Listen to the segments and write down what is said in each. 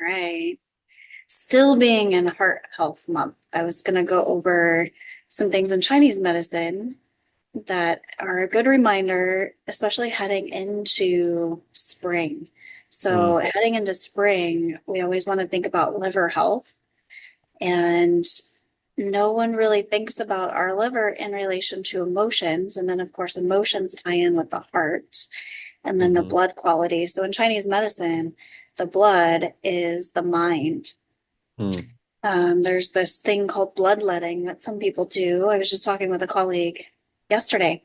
right. Still being in Heart Health Month, I was going to go over some things in Chinese medicine that are a good reminder, especially heading into spring. Mm, So, heading into spring, we always want to think about liver health, and no one really thinks about our liver in relation to emotions. And then, of course, emotions tie in with the heart and then the hmm blood quality. So, in Chinese medicine, the blood is the mind. mm, There's this thing called bloodletting that some people do. I was just talking with a colleague yesterday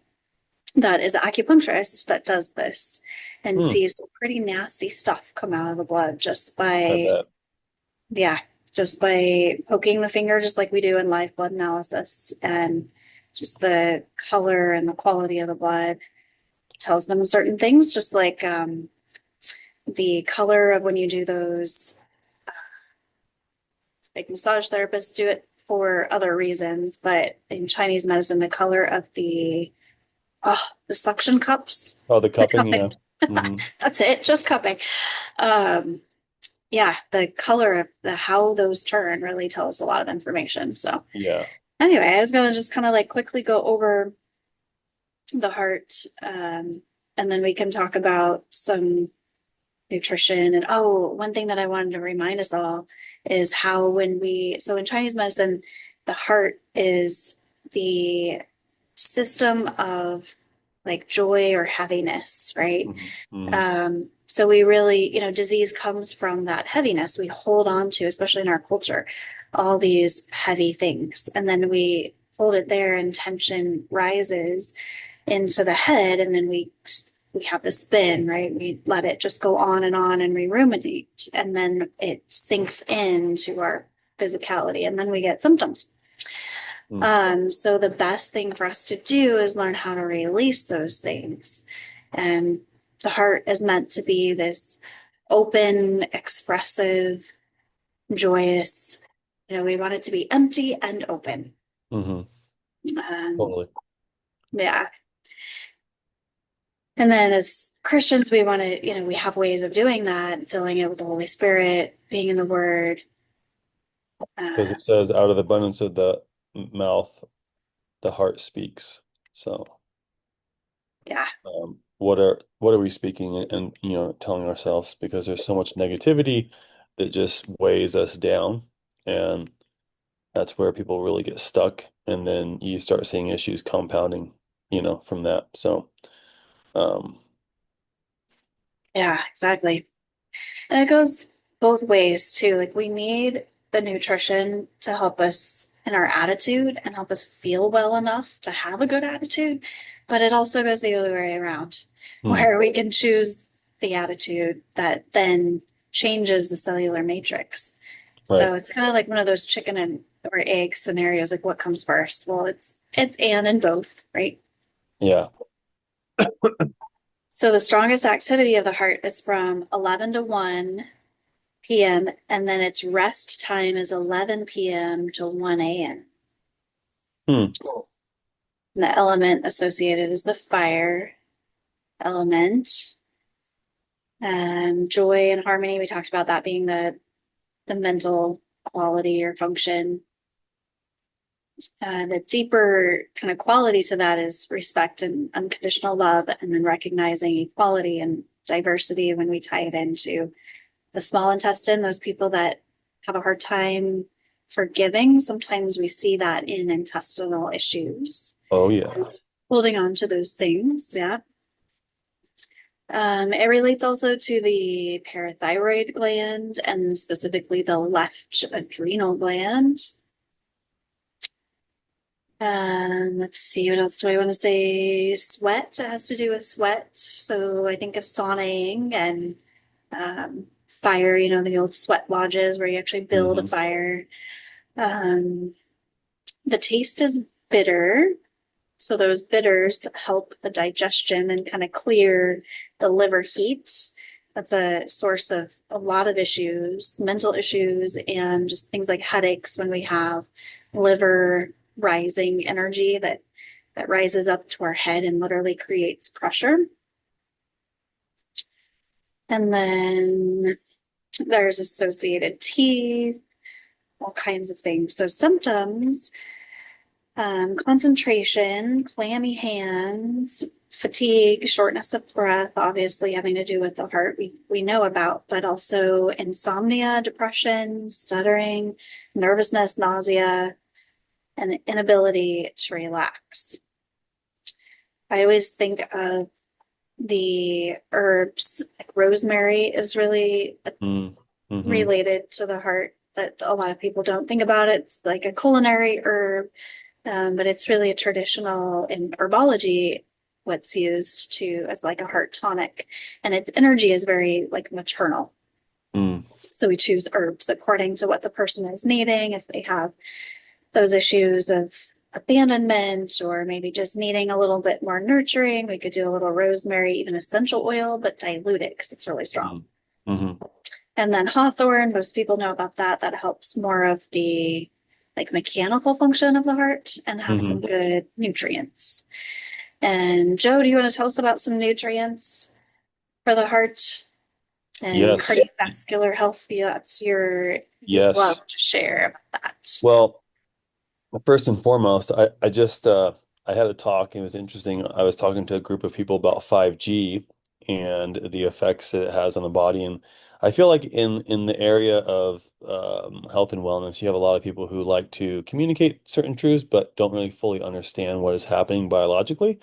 that is an acupuncturist that does this and mm, sees some pretty nasty stuff come out of the blood just I by, bet. yeah, just by poking the finger, just like we do in live blood analysis. And just the color and the quality of the blood tells them certain things, just like the color of when you do those, like massage therapists do it for other reasons, but in Chinese medicine, the color of the suction cups, Oh, the the cupping, cupping. yeah. Hmm That's it, just cupping. Um, yeah, the color of the how those turn really tells a lot of information. So Yeah. anyway, I was gonna just kind of like quickly go over the heart, and then we can talk about some nutrition. And one thing that I wanted to remind us all is how so in Chinese medicine, the heart is the system of like joy or heaviness, right? hmm So we really, disease comes from that heaviness we hold on to, especially in our culture, all these heavy things. And then we hold it there and tension rises into the head. And then we have the spin, right? We let it just go on and we ruminate. And then it sinks into our physicality. And then we get symptoms. mm, So the best thing for us to do is learn how to release those things. And the heart is meant to be this open, expressive, joyous, we want it to be empty and open. hmm Um, Totally. yeah. And then as Christians, we want to, we have ways of doing that, filling it with the Holy Spirit, being in the Word. Because Uh, it says out of the abundance of the mouth, the heart speaks. So, yeah, what are we speaking and telling ourselves? Because there's so much negativity that just weighs us down, and that's where people really get stuck, and then you start seeing issues compounding, from that. So, um, yeah, exactly. And it goes both ways too. Like we need the nutrition to help us in our attitude and help us feel well enough to have a good attitude. But it also goes the other way around, hmm, where we can choose the attitude that then changes the cellular matrix. right, So it's kind of like one of those chicken and or egg scenarios, like what comes first? Well, it's and both, right? yeah. So the strongest activity of the heart is from 11 to 1 p.m. and then its rest time is 11 p.m. to 1 a.m. Hmm. And the element associated is the fire element. Joy and harmony, we talked about that being the mental quality or function. The deeper kind of quality to that is respect and unconditional love, and then recognizing equality and diversity when we tie it into the small intestine, those people that have a hard time forgiving, sometimes we see that in intestinal issues. Oh yeah. Holding on to those things, yeah. It relates also to the parathyroid gland and specifically the left adrenal gland. Let's see, what else do I want to say? Sweat, it has to do with sweat. So I think of saunaing and fire, the old sweat lodges where you actually build a Hmm fire. Um, the taste is bitter. So those bitters help the digestion and kind of clear the liver heat. That's a source of a lot of issues, mental issues, and just things like headaches when we have liver rising energy that rises up to our head and literally creates pressure. And then There's associated teeth, all kinds of things. So symptoms, concentration, clammy hands, fatigue, shortness of breath, obviously having to do with the heart we know about, but also insomnia, depression, stuttering, nervousness, nausea, and the inability to relax. I always think of the herbs, like rosemary is really Mm, hmm. related to the heart that a lot of people don't think about. It's like a culinary herb, but it's really a traditional in herbology, what's used to as like a heart tonic, and its energy is very like maternal. Mm, So we choose herbs according to what the person is needing. If they have those issues of abandonment or maybe just needing a little bit more nurturing, we could do a little rosemary, even essential oil, but dilute it because it's really strong. mm, hmm. And then hawthorn, most people know about that. That helps more of the like mechanical function of the heart and has some Hmm. good nutrients. And Joe, do you want to tell us about some nutrients for the heart and Yes. cardiovascular health? Yeah, that's you'd love Yes. to share about that. Well, first and foremost, I just I had a talk. It was interesting. I was talking to a group of people about 5G and the effects it has on the body. And I feel like in the area of health and wellness, you have a lot of people who like to communicate certain truths, but don't really fully understand what is happening biologically.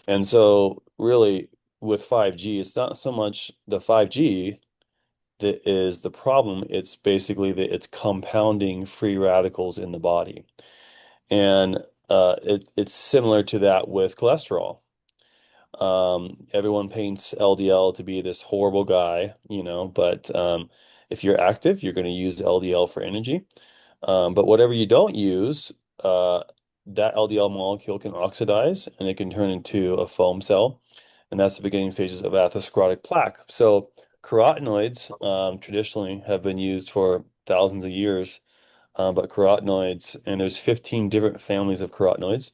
And so, really, with 5G, it's not so much the 5G that is the problem. It's basically that it's compounding free radicals in the body. And it's similar to that with cholesterol. Everyone paints LDL to be this horrible guy, but if you're active, you're going to use LDL for energy. But whatever you don't use, uh, that LDL molecule can oxidize and it can turn into a foam cell. And that's the beginning stages of atherosclerotic plaque. So carotenoids traditionally have been used for thousands of years, but carotenoids, and there's 15 different families of carotenoids,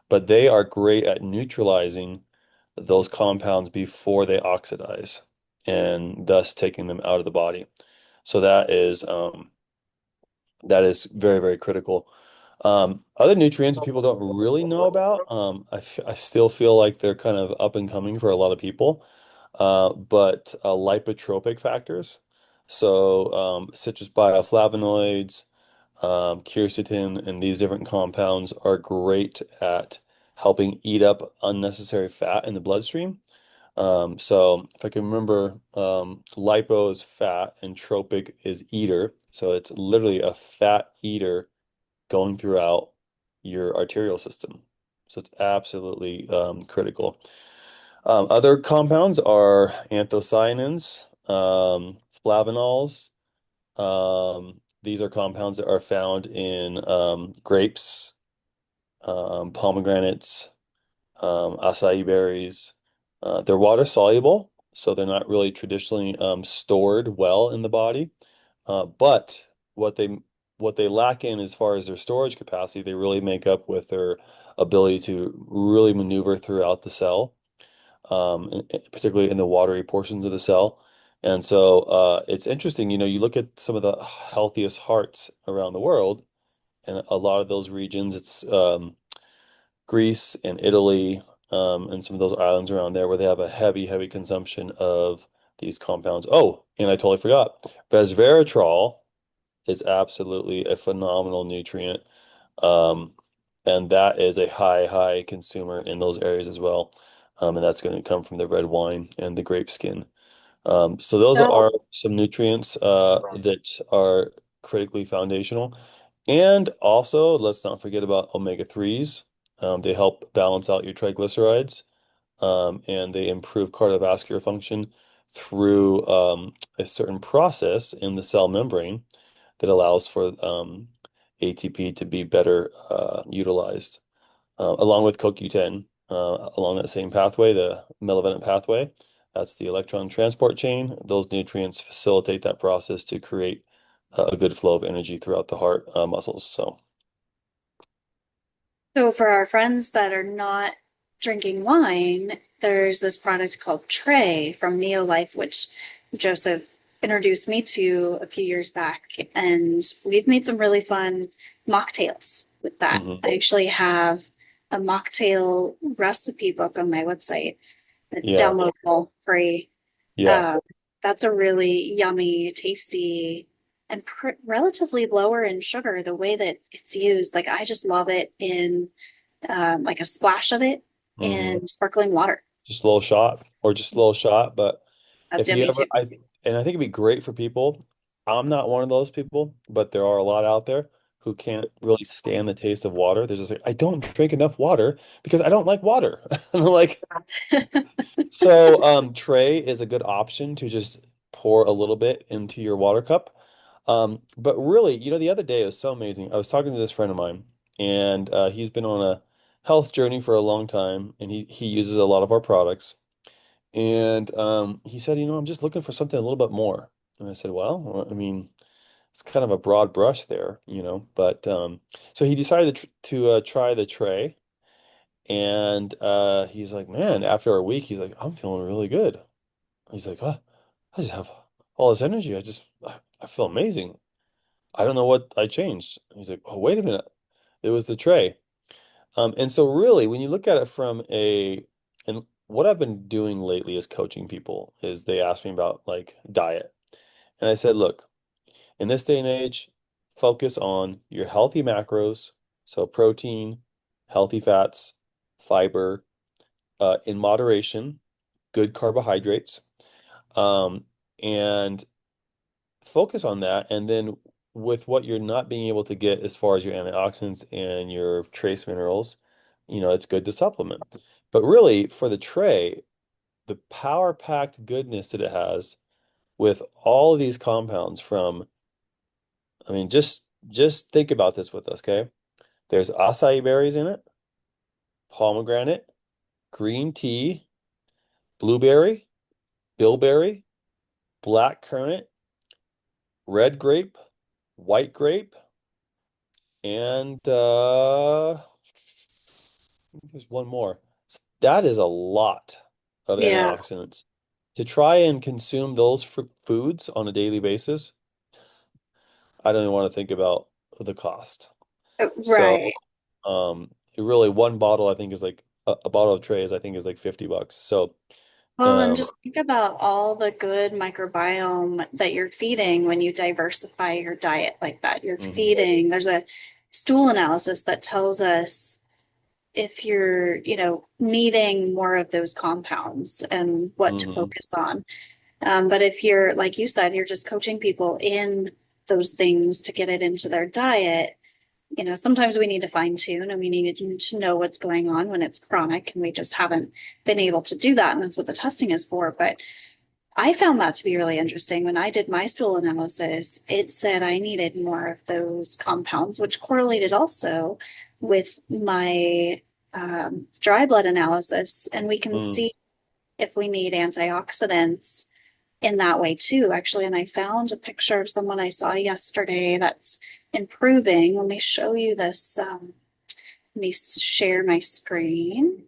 but they are great at neutralizing those compounds before they oxidize and thus taking them out of the body. So that is very, very critical. Other nutrients people don't really know about. I still feel like they're kind of up and coming for a lot of people. But lipotropic factors. So citrus bioflavonoids, quercetin, and these different compounds are great at helping eat up unnecessary fat in the bloodstream. So if I can remember, lipo is fat and tropic is eater. So it's literally a fat eater going throughout your arterial system. So it's absolutely critical. Other compounds are anthocyanins, flavanols. These are compounds that are found in grapes, pomegranates, acai berries. They're water soluble, so they're not really traditionally stored well in the body. But what they what they lack in as far as their storage capacity, they really make up with their ability to really maneuver throughout the cell, particularly in the watery portions of the cell. And so it's interesting, you look at some of the healthiest hearts around the world, and a lot of those regions, it's Greece and Italy, and some of those islands around there where they have a heavy, heavy consumption of these compounds. Oh, and I totally forgot. Resveratrol is absolutely a phenomenal nutrient. Um, and that is a high, high consumer in those areas as well. And that's going to come from the red wine and the grape skin. So those So are some nutrients that are critically foundational. And also, let's not forget about omega-3s. They help balance out your triglycerides, and they improve cardiovascular function through a certain process in the cell membrane that allows for ATP to be better utilized, along with CoQ10, along that same pathway, the melimelonate pathway. That's the electron transport chain. Those nutrients facilitate that process to create a good flow of energy throughout the heart muscles. So, So for our friends that are not drinking wine, there's this product called Tray from Neolife, which Joseph introduced me to a few years back, and we've made some really fun mocktails with that. Hmm. I actually have a mocktail recipe book on my website. It's Yeah. downloadable, free. Yeah. Uh, that's a really yummy, tasty, and relatively lower in sugar. The way that it's used, like I just love it in like a splash of it Hmm. in sparkling water. Just a little shot or just a little shot. But That's if you yummy ever, too. and I think it'd be great for people. I'm not one of those people, but there are a lot out there who can't really stand the taste of water. They're just like, I don't drink enough water because I don't like water. And I'm like, so tray is a good option to just pour a little bit into your water cup. But really, the other day it was so amazing. I was talking to this friend of mine, and he's been on a health journey for a long time, and he uses a lot of our products. And he said, I'm just looking for something a little bit more. And I said, well, I mean, it's kind of a broad brush there, But so he decided to try the tray, and he's like, man, after a week, he's like, I'm feeling really good. He's like, oh, I just have all this energy. I feel amazing. I don't know what I changed. He's like, oh, wait a minute. It was the tray. And so really, when you look at it and what I've been doing lately is coaching people, is they ask me about like diet. And I said, look, in this day and age, focus on your healthy macros. So protein, healthy fats, fiber, in moderation, good carbohydrates, um, and focus on that. And then with what you're not being able to get as far as your antioxidants and your trace minerals, it's good to supplement. But really, for the tray, the power-packed goodness that it has with all of these compounds from, I mean, just think about this with us, okay? There's acai berries in it, pomegranate, green tea, blueberry, bilberry, black currant, red grape, white grape, and there's one more. That is a lot of Yeah, antioxidants. To try and consume those foods on a daily basis, I don't even want to think about the cost. So, right. really one bottle I think is like a bottle of trays I think is like $50. So, Well, and um, just think about all the good microbiome that you're feeding when you diversify your diet like that. You're mhm, feeding, there's a stool analysis that tells us if you're, needing more of those compounds and what to mhm, focus on. But if you're, like you said, you're just coaching people in those things to get it into their diet, sometimes we need to fine tune and we need to know what's going on when it's chronic and we just haven't been able to do that. And that's what the testing is for. But I found that to be really interesting. When I did my stool analysis, it said I needed more of those compounds, which correlated also with my dry blood analysis. And we can mm. see if we need antioxidants in that way too, actually. And I found a picture of someone I saw yesterday that's improving. Let me show you this. Let me share my screen.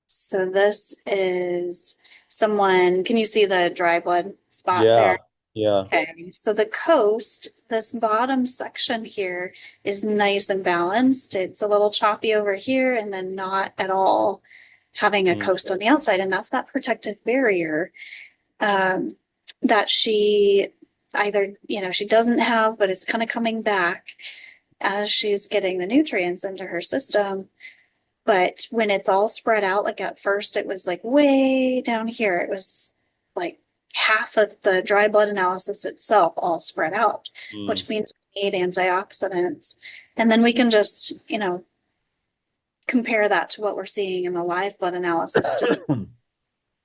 So this is someone, can you see the dry blood spot there? Yeah, yeah. Okay, so the coast, this bottom section here is nice and balanced. It's a little choppy over here and then not at all having a Mm, coast on the outside. And that's that protective barrier um, that she either, she doesn't have, but it's kind of coming back as she's getting the nutrients into her system. But when it's all spread out, like at first it was like way down here, it was like half of the dry blood analysis itself all spread out, mm. which means we need antioxidants. And then we can just, compare that to what we're seeing in the live blood analysis to see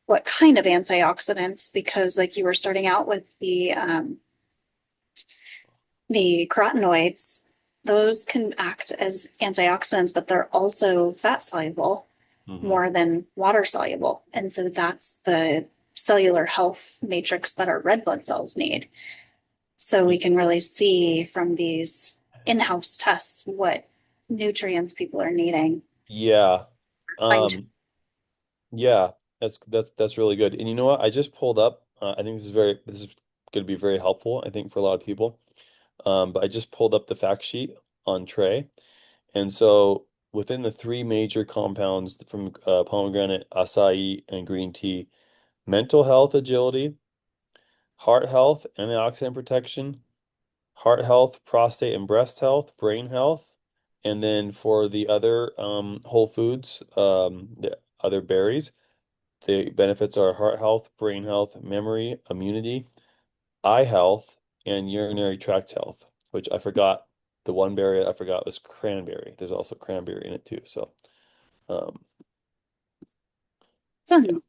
what kind of antioxidants, because like you were starting out with the carotenoids, those can act as antioxidants, but they're also fat soluble Mhm. more than water soluble. And so that's the cellular health matrix that our red blood cells need. So we Y- can really see from these in-house tests what nutrients people are needing. Yeah. Fine. Um, yeah, that's really good. And you know what? I just pulled up. I think this is going to be very helpful, I think, for a lot of people. But I just pulled up the fact sheet on Tray. And so within the three major compounds from pomegranate, acai, and green tea, mental health, agility, heart health, antioxidant protection, heart health, prostate and breast health, brain health, and then for the other whole foods, the other berries, the benefits are heart health, brain health, memory, immunity, eye health, and urinary tract health, which I forgot. The one berry I forgot was cranberry. There's also cranberry in it too. So, um, yeah. So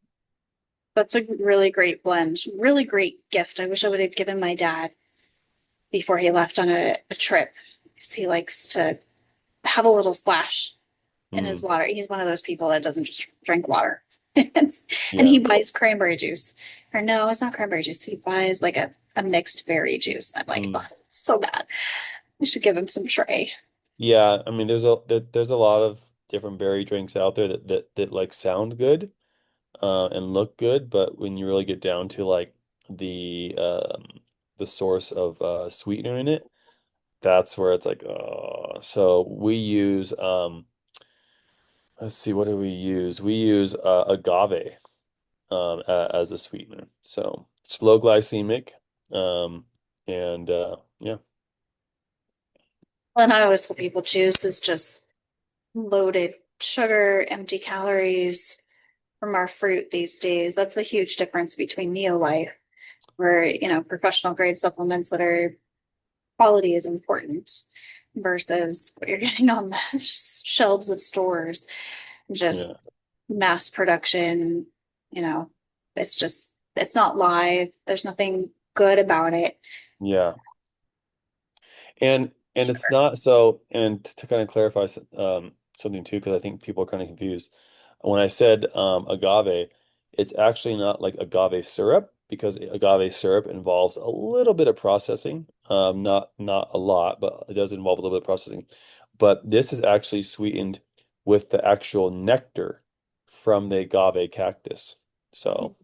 that's a really great blend. Really great gift. I wish I would have given my dad before he left on a trip because he likes to have a little splash in his Mm, water. He's one of those people that doesn't just drink water. And yeah. he buys cranberry juice. Or no, it's not cranberry juice. He buys like a mixed berry juice. I'm like, oh, Mm. it's so bad. We should give him some Tray. Yeah, I mean, there's a lot of different berry drinks out there that like sound good and look good, but when you really get down to like the source of sweetener in it, that's where it's like, oh. So we use let's see, what do we use? We use agave as a sweetener. So it's low glycemic, um, and yeah, And I always tell people juice is just loaded sugar, empty calories from our fruit these days. That's the huge difference between Neolife, where, professional grade supplements that are quality is important versus what you're getting on the shelves of stores. Just yeah, mass production, it's not live. There's nothing good about it. yeah. And it's not so, and to kind of clarify something too, because I think people are kind of confused. When I said agave, it's actually not like agave syrup because agave syrup involves a little bit of processing, not a lot, but it does involve a little bit of processing. But this is actually sweetened with the actual nectar from the agave cactus. So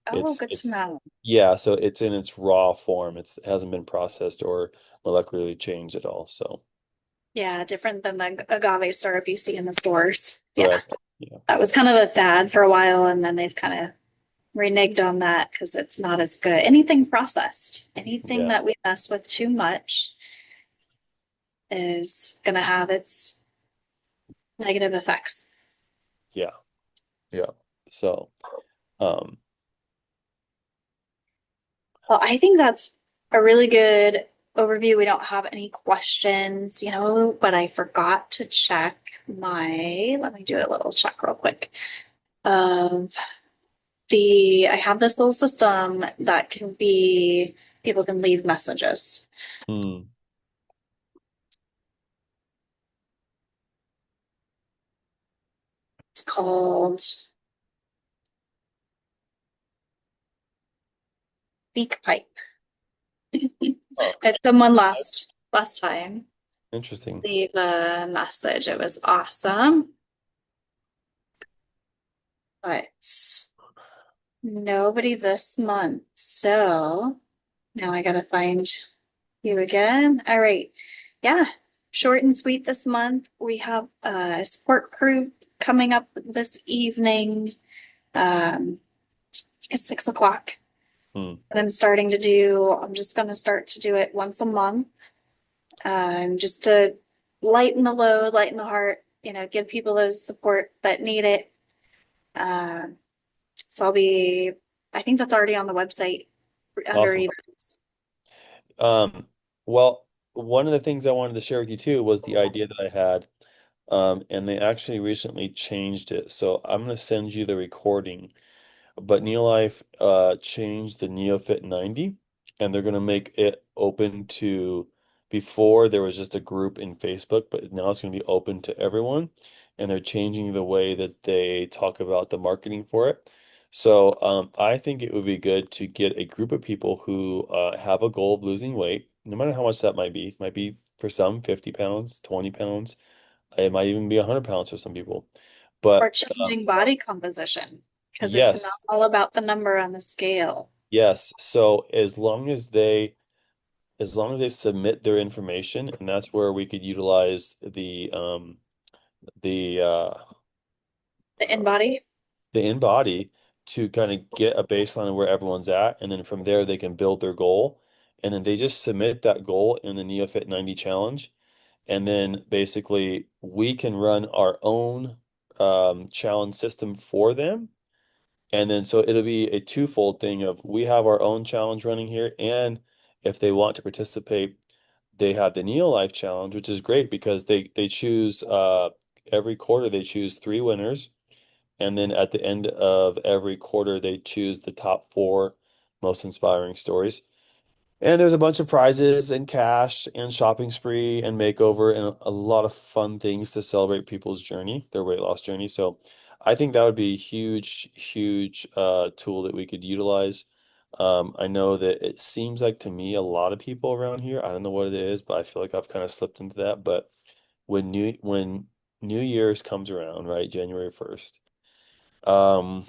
Oh, it's good to it's know. yeah, so it's in its raw form. It hasn't been processed or molecularly changed at all. So Yeah, different than the agave syrup you see in the stores. Yeah, correct. Yeah. that was kind of a fad for a while, and then they've kind of reneged on that because it's not as good. Anything processed, anything Yeah. that we mess with too much is going to have its negative effects. Yeah. Yeah. So um Well, I think that's a really good overview. We don't have any questions, but I forgot to check let me do a little check real quick. Of I have this little system that people can leave messages. hmm, It's called SpeakPipe. oh, Had someone last time interesting. leave a message. It was awesome, but nobody this month. So now I gotta find you again. All right. Yeah. Short and sweet this month. We have a support group coming up this evening. Um, it's 6 o'clock. Hmm. And I'm just gonna start to do it once a month. Just to lighten the load, lighten the heart, give people those support that need it. Um, so I think that's already on the website under Awesome. events. Um, well, one of the things I wanted to share with you too was the idea that I had. And they actually recently changed it. So I'm gonna send you the recording. But Neolife changed the NeoFit 90 and they're going to make it open to before there was just a group in Facebook, but now it's going to be open to everyone. And they're changing the way that they talk about the marketing for it. So I think it would be good to get a group of people who have a goal of losing weight, no matter how much that might be. It might be for some 50 pounds, 20 pounds. It might even be 100 pounds for some people. Or But changing body composition because it's not yes. all about the number on the scale. Yes. So as long as they submit their information, and that's where we could utilize the The InBody? the InBody to kind of get a baseline of where everyone's at, and then from there they can build their goal, and then they just submit that goal in the NeoFit 90 challenge, and then basically we can run our own challenge system for them. And then so it'll be a twofold thing of we have our own challenge running here, and if they want to participate, they have the Neo Life Challenge, which is great because they choose every quarter they choose three winners, and then at the end of every quarter they choose the top four most inspiring stories. And there's a bunch of prizes and cash and shopping spree and makeover and a lot of fun things to celebrate people's journey, their weight loss journey. So I think that would be a huge, huge tool that we could utilize. I know that it seems like to me a lot of people around here, I don't know what it is, but I feel like I've kind of slipped into that. But when New Year's comes around, right, January 1st, um,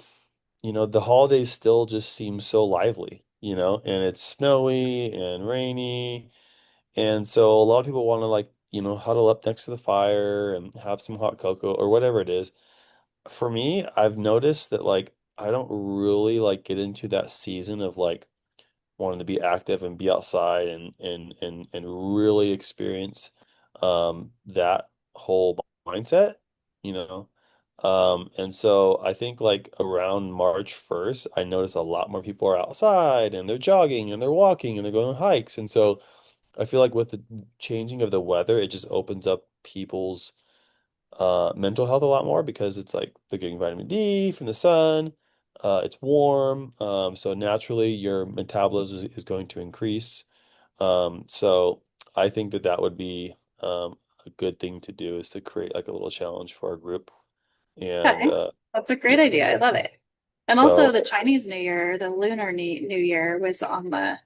the holidays still just seem so lively, and it's snowy and rainy. And so a lot of people want to like, huddle up next to the fire and have some hot cocoa or whatever it is. For me, I've noticed that like I don't really like get into that season of like wanting to be active and be outside and really experience that whole mindset, you know. And so I think like around March 1st, I notice a lot more people are outside and they're jogging and they're walking and they're going on hikes. And so I feel like with the changing of the weather, it just opens up people's mental health a lot more because it's like they're getting vitamin D from the sun. It's warm, so naturally your metabolism is going to increase. So I think that that would be a good thing to do is to create like a little challenge for our group. And Okay. That's a great idea. I love it. And also so, the Chinese New Year, the Lunar New Year was on the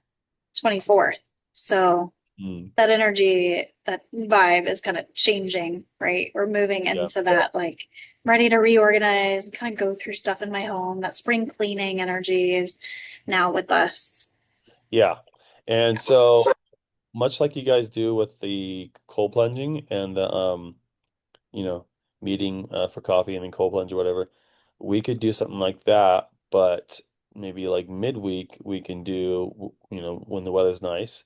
24th. So mm, that energy, that vibe is kind of changing, right? We're moving yeah, into that, like, ready to reorganize, kind of go through stuff in my home. That spring cleaning energy is now with us. yeah. And so much like you guys do with the cold plunging and the you know, meeting for coffee and then cold plunge or whatever, we could do something like that, but maybe like midweek we can do, when the weather's nice.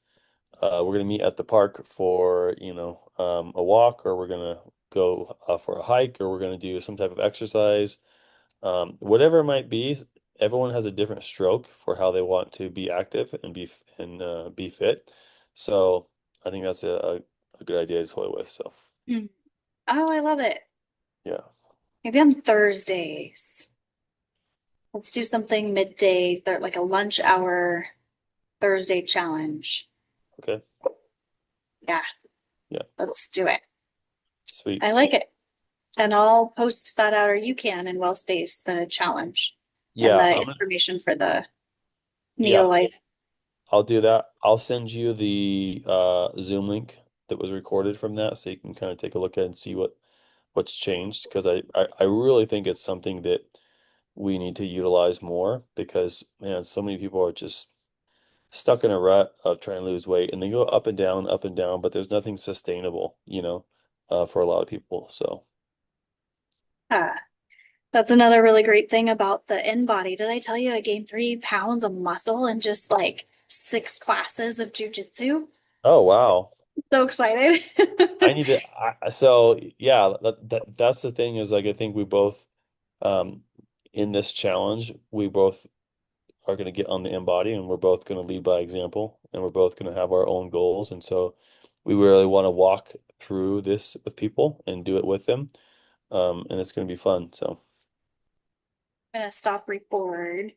We're gonna meet at the park for, a walk, or we're gonna go for a hike, or we're gonna do some type of exercise. Whatever it might be, everyone has a different stroke for how they want to be active and be fit. So I think that's a good idea to toy with. So Mm. Oh, I love it. yeah. Maybe on Thursdays. Let's do something midday, like a lunch hour Thursday challenge. Okay. Yeah, Yeah. let's do it. Sweet. I like it. And I'll post that out, or you can in Wellspace, the challenge and Yeah, the information for the yeah, Neolife. I'll do that. I'll send you the Zoom link that was recorded from that so you can kind of take a look at and see what's changed because I really think it's something that we need to utilize more because man, so many people are just stuck in a rut of trying to lose weight and they go up and down, but there's nothing sustainable, for a lot of people. So Ah, that's another really great thing about the InBody. Did I tell you I gained 3 pounds of muscle in just like 6 classes of jujitsu? oh wow. So excited. I need to so yeah, that's the thing is like I think we both um in this challenge we both are going to get on the InBody and we're both going to lead by example and we're both going to have our own goals and so we really want to walk through this with people and do it with them, and it's going to be fun. So I'm gonna stop record.